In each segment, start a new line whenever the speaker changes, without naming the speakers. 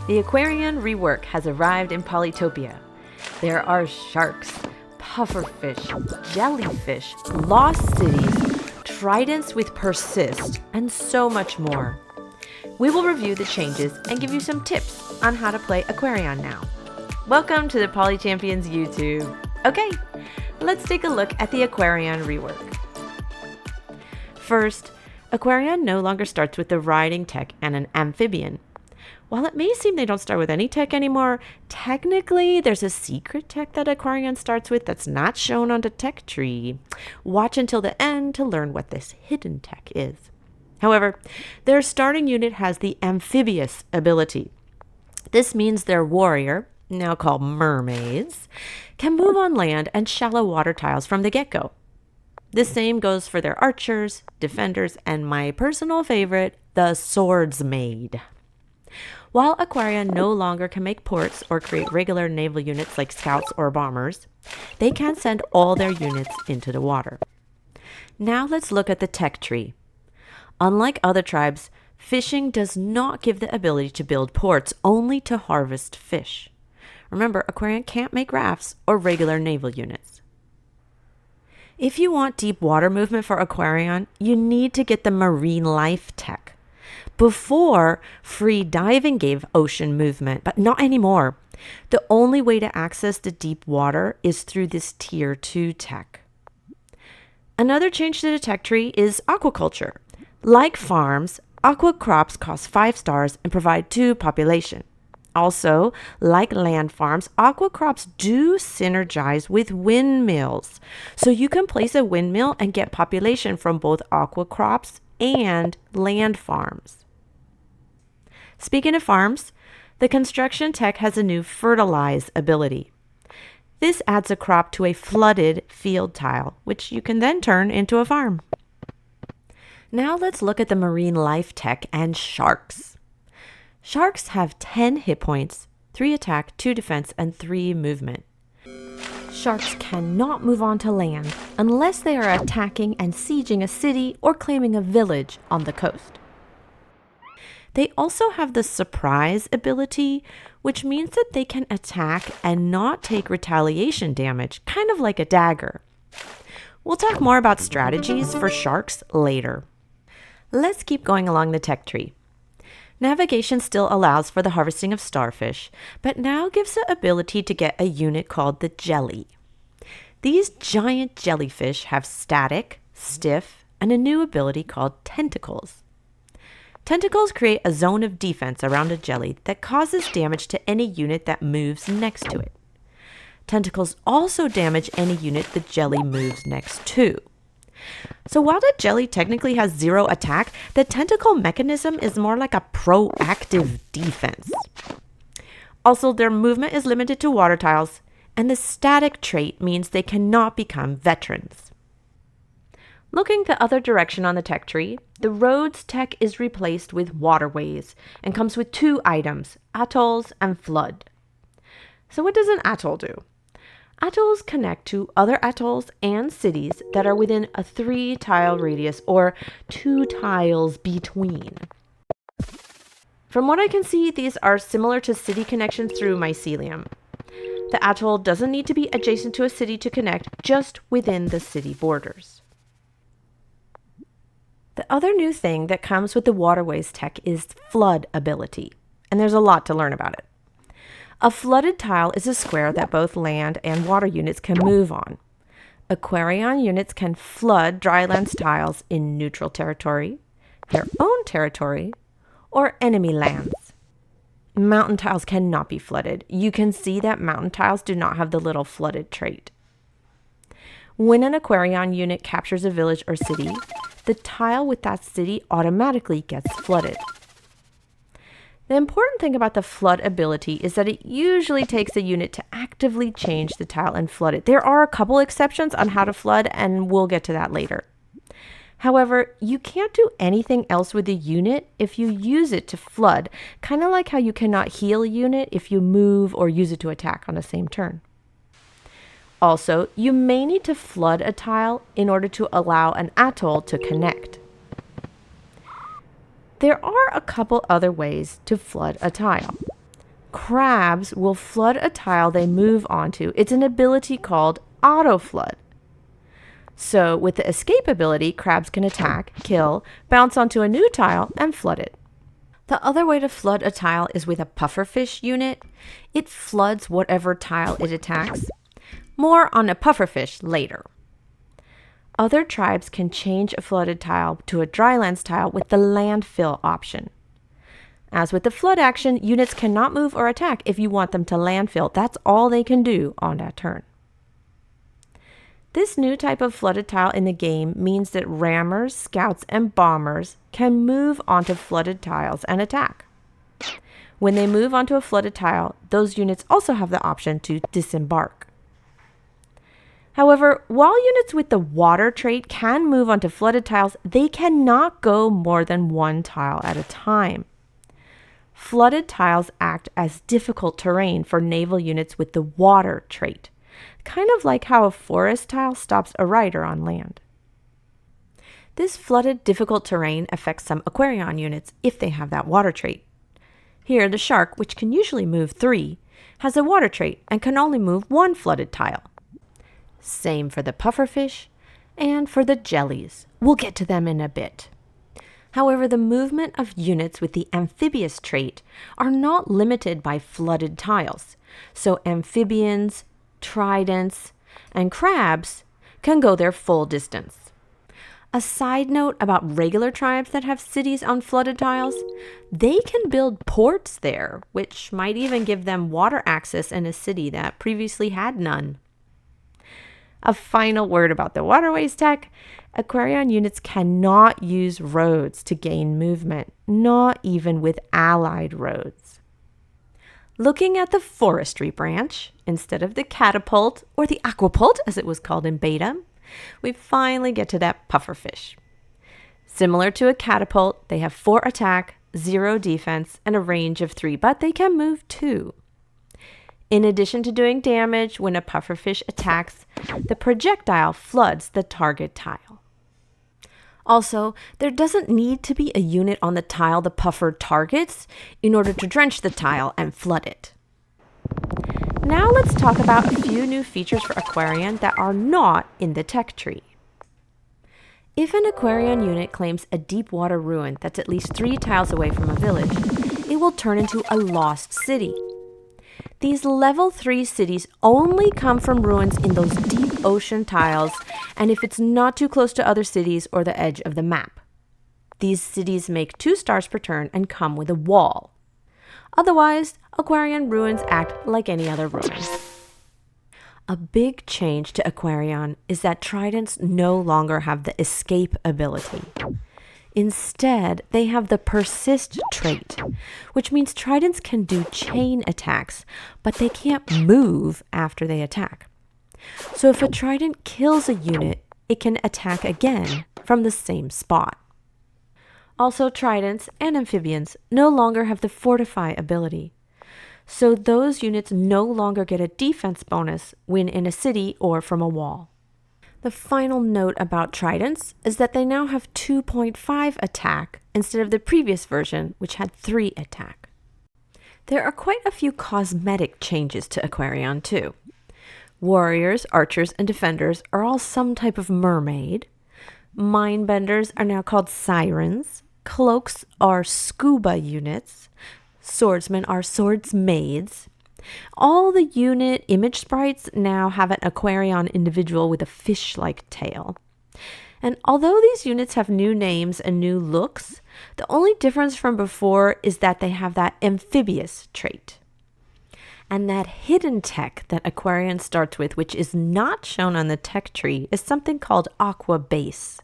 The Aquarion rework has arrived in Polytopia. There are sharks, pufferfish, jellyfish, lost cities, tridents with persist, and so much more. We will review the changes and give you some tips on how to play Aquarion now. Welcome to the Poly Champions YouTube. Okay, let's take a look at the Aquarion rework. First, Aquarion no longer starts with the riding tech and an amphibian. While it may seem they don't start with any tech anymore, technically there's a secret tech that Aquarion starts with that's not shown on the tech tree. Watch until the end to learn what this hidden tech is. However, their starting unit has the Amphibious ability. This means their warrior, now called mermaids, can move on land and shallow water tiles from the get-go. The same goes for their archers, defenders, and my personal favorite, the swordsmaid. While Aquarion no longer can make ports or create regular naval units like scouts or bombers, they can send all their units into the water. Now let's look at the tech tree. Unlike other tribes, fishing does not give the ability to build ports, only to harvest fish. Remember, Aquarion can't make rafts or regular naval units. If you want deep water movement for Aquarion, you need to get the marine life tech. Before, free diving gave ocean movement, but not anymore. The only way to access the deep water is through this Tier 2 tech. Another change to the tech tree is aquaculture. Like farms, aquacrops cost 5 stars and provide 2 population. Also, like land farms, aquacrops do synergize with windmills. So you can place a windmill and get population from both aquacrops and land farms. Speaking of farms, the construction tech has a new fertilize ability. This adds a crop to a flooded field tile, which you can then turn into a farm. Now let's look at the marine life tech and sharks. Sharks have 10 hit points, 3 attack, 2 defense, and 3 movement. Sharks cannot move on to land unless they are attacking and sieging a city or claiming a village on the coast. They also have the surprise ability, which means that they can attack and not take retaliation damage, kind of like a dagger. We'll talk more about strategies for sharks later. Let's keep going along the tech tree. Navigation still allows for the harvesting of starfish, but now gives the ability to get a unit called the Jelly. These giant jellyfish have static, stiff, and a new ability called tentacles. Tentacles create a zone of defense around a jelly that causes damage to any unit that moves next to it. Tentacles also damage any unit the jelly moves next to. So while the jelly technically has 0 attack, the tentacle mechanism is more like a proactive defense. Also, their movement is limited to water tiles, and the static trait means they cannot become veterans. Looking the other direction on the tech tree, the roads tech is replaced with waterways and comes with 2 items, atolls and flood. So what does an atoll do? Atolls connect to other atolls and cities that are within a 3-tile radius or 2 tiles between. From what I can see, these are similar to city connections through mycelium. The atoll doesn't need to be adjacent to a city to connect, just within the city borders. The other new thing that comes with the waterways tech is flood ability, and there's a lot to learn about it. A flooded tile is a square that both land and water units can move on. Aquarion units can flood drylands tiles in neutral territory, their own territory, or enemy lands. Mountain tiles cannot be flooded. You can see that mountain tiles do not have the little flooded trait. When an Aquarion unit captures a village or city, the tile with that city automatically gets flooded. The important thing about the flood ability is that it usually takes a unit to actively change the tile and flood it. There are a couple exceptions on how to flood, and we'll get to that later. However, you can't do anything else with the unit if you use it to flood, kind of like how you cannot heal a unit if you move or use it to attack on the same turn. Also, you may need to flood a tile in order to allow an atoll to connect. There are a couple other ways to flood a tile. Crabs will flood a tile they move onto. It's an ability called auto flood. So with the escape ability, crabs can attack, kill, bounce onto a new tile, and flood it. The other way to flood a tile is with a pufferfish unit. It floods whatever tile it attacks. More on a pufferfish later. Other tribes can change a flooded tile to a drylands tile with the landfill option. As with the flood action, units cannot move or attack if you want them to landfill. That's all they can do on that turn. This new type of flooded tile in the game means that rammers, scouts, and bombers can move onto flooded tiles and attack. When they move onto a flooded tile, those units also have the option to disembark. However, while units with the water trait can move onto flooded tiles, they cannot go more than one tile at a time. Flooded tiles act as difficult terrain for naval units with the water trait, kind of like how a forest tile stops a rider on land. This flooded difficult terrain affects some Aquarion units if they have that water trait. Here, the shark, which can usually move 3, has a water trait and can only move 1 flooded tile. Same for the pufferfish and for the jellies. We'll get to them in a bit. However, the movement of units with the amphibious trait are not limited by flooded tiles, so amphibians, tridents, and crabs can go their full distance. A side note about regular tribes that have cities on flooded tiles, they can build ports there, which might even give them water access in a city that previously had none. A final word about the waterways tech. Aquarion units cannot use roads to gain movement, not even with allied roads. Looking at the forestry branch, instead of the catapult, or the aquapult as it was called in beta, we finally get to that pufferfish. Similar to a catapult, they have 4 attack, 0 defense, and a range of 3, but they can move 2. In addition to doing damage when a pufferfish attacks, the projectile floods the target tile. Also, there doesn't need to be a unit on the tile the puffer targets in order to drench the tile and flood it. Now let's talk about a few new features for Aquarion that are not in the tech tree. If an Aquarion unit claims a deep water ruin that's at least 3 tiles away from a village, it will turn into a lost city. These level 3 cities only come from ruins in those deep ocean tiles and if it's not too close to other cities or the edge of the map. These cities make 2 stars per turn and come with a wall. Otherwise, Aquarion ruins act like any other ruin. A big change to Aquarion is that tridents no longer have the escape ability. Instead, they have the persist trait, which means tridents can do chain attacks, but they can't move after they attack. So if a trident kills a unit, it can attack again from the same spot. Also, tridents and amphibians no longer have the fortify ability. So those units no longer get a defense bonus when in a city or from a wall. The final note about tridents is that they now have 2.5 attack instead of the previous version, which had 3 attack. There are quite a few cosmetic changes to Aquarion too. Warriors, archers, and defenders are all some type of mermaid. Mindbenders are now called sirens. Cloaks are scuba units. Swordsmen are swordsmaids. All the unit image sprites now have an Aquarion individual with a fish-like tail. And although these units have new names and new looks, the only difference from before is that they have that amphibious trait. And that hidden tech that Aquarion starts with, which is not shown on the tech tree, is something called Aqua Base.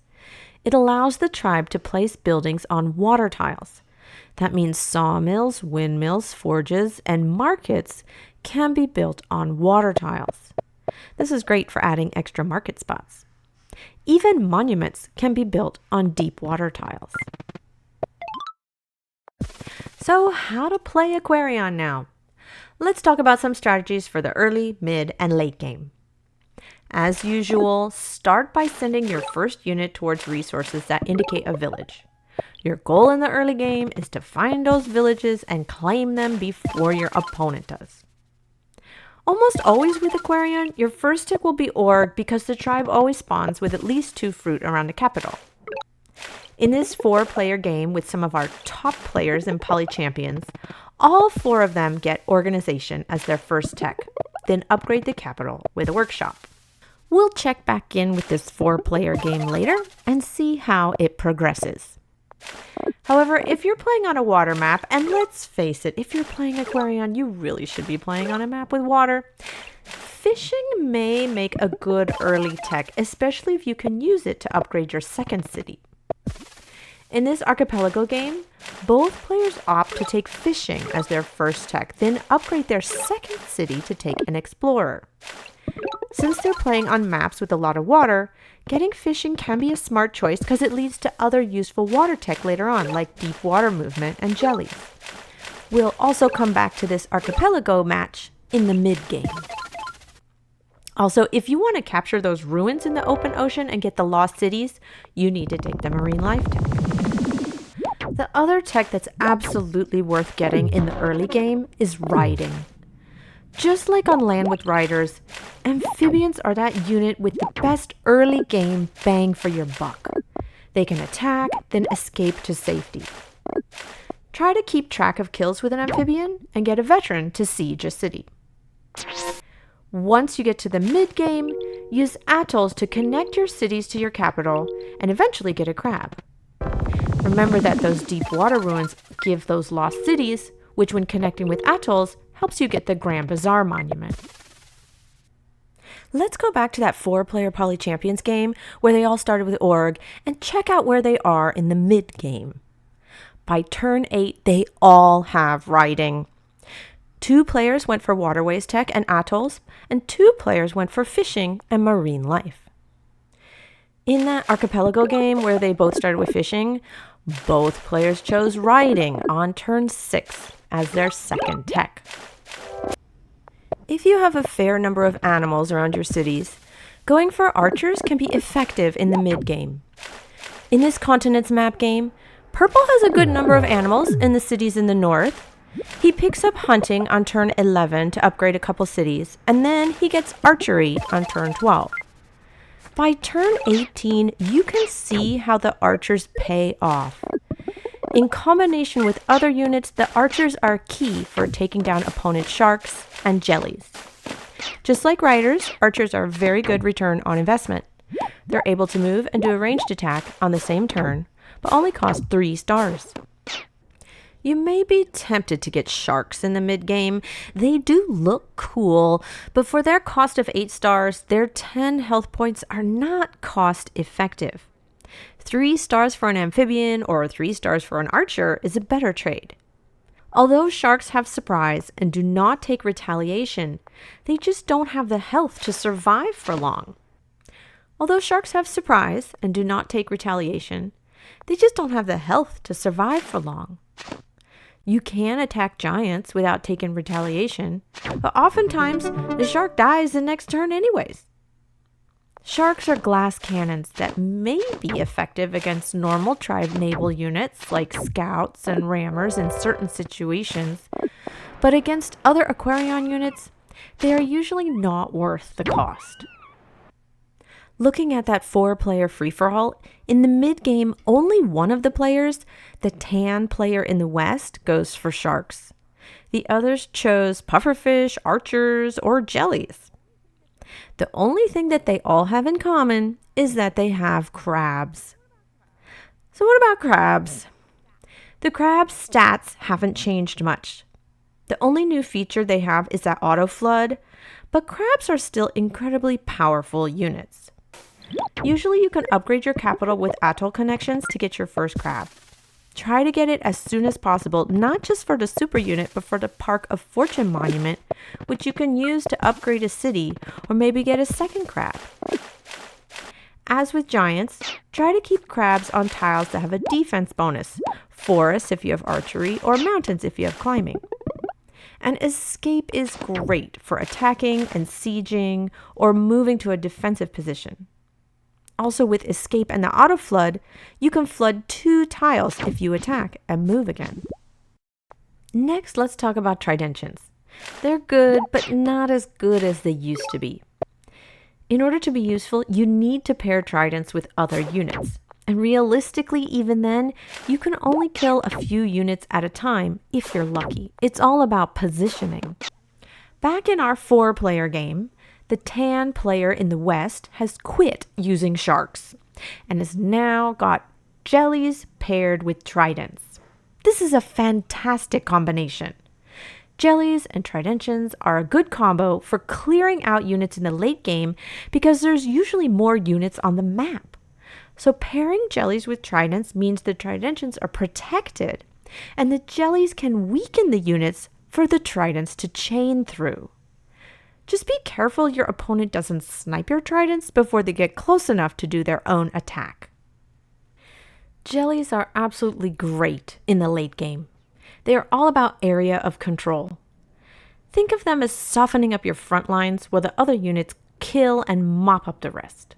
It allows the tribe to place buildings on water tiles. That means sawmills, windmills, forges, and markets can be built on water tiles. This is great for adding extra market spots. Even monuments can be built on deep water tiles. So how to play Aquarion now? Let's talk about some strategies for the early, mid, and late game. As usual, start by sending your first unit towards resources that indicate a village. Your goal in the early game is to find those villages and claim them before your opponent does. Almost always with Aquarion, your first tick will be org because the tribe always spawns with at least 2 fruit around the capital. In this 4-player game with some of our top players and poly champions, all 4 of them get organization as their first tech, then upgrade the capital with a workshop. We'll check back in with this 4-player game later and see how it progresses. However, if you're playing on a water map, and let's face it, if you're playing Aquarion, you really should be playing on a map with water, fishing may make a good early tech, especially if you can use it to upgrade your second city. In this archipelago game, both players opt to take fishing as their first tech, then upgrade their second city to take an explorer. Since they're playing on maps with a lot of water, getting fishing can be a smart choice because it leads to other useful water tech later on, like deep water movement and jellies. We'll also come back to this archipelago match in the mid-game. Also, if you want to capture those ruins in the open ocean and get the lost cities, you need to take the marine life tech. The other tech that's absolutely worth getting in the early game is riding. Just like on land with riders, amphibians are that unit with the best early game bang for your buck. They can attack, then escape to safety. Try to keep track of kills with an amphibian and get a veteran to siege a city. Once you get to the mid-game, use atolls to connect your cities to your capital and eventually get a crab. Remember that those deep water ruins give those lost cities, which when connecting with atolls helps you get the Grand Bazaar Monument. Let's go back to that 4-player Poly Champions game where they all started with org and check out where they are in the mid-game. By turn 8, they all have riding. 2 players went for waterways tech and atolls, and 2 players went for fishing and marine life. In that archipelago game where they both started with fishing, both players chose riding on turn 6 as their second tech. If you have a fair number of animals around your cities, going for archers can be effective in the mid-game. In this continents map game, Purple has a good number of animals in the cities in the north. He picks up hunting on turn 11 to upgrade a couple cities, and then he gets archery on turn 12. By turn 18, you can see how the archers pay off. In combination with other units, the archers are key for taking down opponent sharks and jellies. Just like riders, archers are a very good return on investment. They're able to move and do a ranged attack on the same turn, but only cost 3 stars. You may be tempted to get sharks in the mid-game. They do look cool, but for their cost of 8 stars, their 10 health points are not cost effective. 3 stars for an amphibian or 3 stars for an archer is a better trade. Although sharks have surprise and do not take retaliation, they just don't have the health to survive for long. Although sharks have surprise and do not take retaliation, they just don't have the health to survive for long. You can attack giants without taking retaliation, but oftentimes the shark dies the next turn anyways. Sharks are glass cannons that may be effective against normal tribe naval units like scouts and rammers in certain situations, but against other Aquarion units, they are usually not worth the cost. Looking at that 4-player free-for-all, in the mid-game, only one of the players, the tan player in the west, goes for sharks. The others chose pufferfish, archers, or jellies. The only thing that they all have in common is that they have crabs. So what about crabs? The crab's stats haven't changed much. The only new feature they have is that auto flood, but crabs are still incredibly powerful units. Usually you can upgrade your capital with atoll connections to get your first crab. Try to get it as soon as possible, not just for the super unit, but for the Park of Fortune monument, which you can use to upgrade a city or maybe get a second crab. As with giants, try to keep crabs on tiles that have a defense bonus, forests if you have archery, or mountains if you have climbing. And escape is great for attacking and sieging or moving to a defensive position. Also with escape and the auto flood, you can flood 2 tiles if you attack and move again. Next, let's talk about Tridentions. They're good, but not as good as they used to be. In order to be useful, you need to pair tridents with other units. And realistically, even then, you can only kill a few units at a time if you're lucky. It's all about positioning. Back in our 4-player game, the tan player in the west has quit using sharks and has now got jellies paired with tridents. This is a fantastic combination. Jellies and Tridentions are a good combo for clearing out units in the late game because there's usually more units on the map. So pairing jellies with tridents means the Tridentions are protected and the jellies can weaken the units for the tridents to chain through. Just be careful your opponent doesn't snipe your tridents before they get close enough to do their own attack. Jellies are absolutely great in the late game. They are all about area of control. Think of them as softening up your front lines while the other units kill and mop up the rest.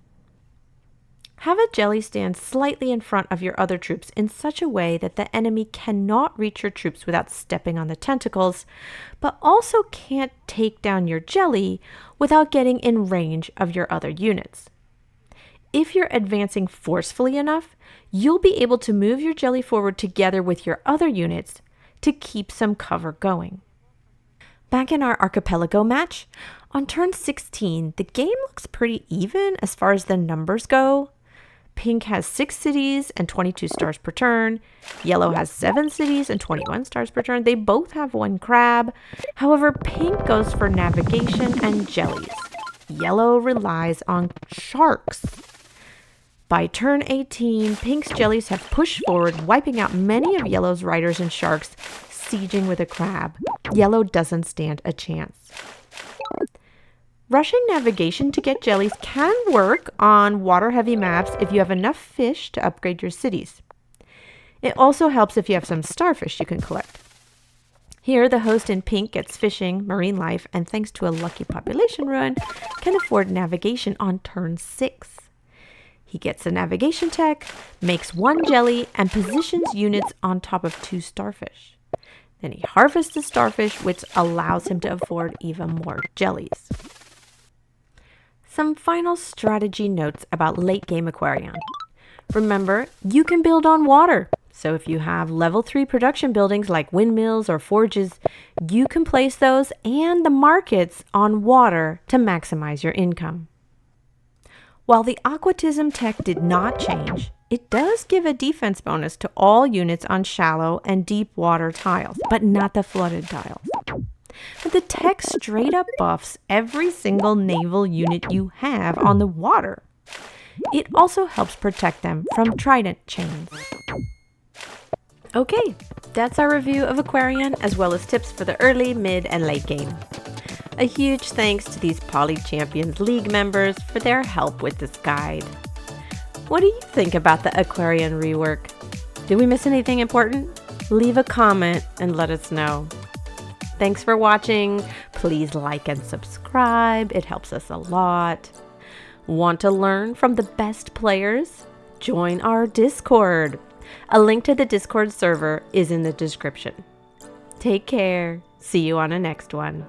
Have a jelly stand slightly in front of your other troops in such a way that the enemy cannot reach your troops without stepping on the tentacles, but also can't take down your jelly without getting in range of your other units. If you're advancing forcefully enough, you'll be able to move your jelly forward together with your other units to keep some cover going. Back in our archipelago match, on turn 16, the game looks pretty even as far as the numbers go. Pink has 6 cities and 22 stars per turn. Yellow has 7 cities and 21 stars per turn. They both have 1 crab. However, pink goes for navigation and jellies. Yellow relies on sharks. By turn 18, pink's jellies have pushed forward, wiping out many of yellow's riders and sharks, sieging with a crab. Yellow doesn't stand a chance. Rushing navigation to get jellies can work on water-heavy maps if you have enough fish to upgrade your cities. It also helps if you have some starfish you can collect. Here, the host in pink gets fishing, marine life, and thanks to a lucky population run, can afford navigation on turn 6. He gets a navigation tech, makes 1 jelly, and positions units on top of 2 starfish. Then he harvests the starfish, which allows him to afford even more jellies. Some final strategy notes about late game Aquarion. Remember, you can build on water. So if you have level 3 production buildings like windmills or forges, you can place those and the markets on water to maximize your income. While the aquatism tech did not change, it does give a defense bonus to all units on shallow and deep water tiles, but not the flooded tiles. But the tech straight up buffs every single naval unit you have on the water. It also helps protect them from trident chains. Okay, that's our review of Aquarion, as well as tips for the early, mid, and late game. A huge thanks to these Poly Champions League members for their help with this guide. What do you think about the Aquarion rework? Did we miss anything important? Leave a comment and let us know. Thanks for watching. Please like and subscribe. It helps us a lot. Want to learn from the best players? Join our Discord. A link to the Discord server is in the description. Take care. See you on the next one.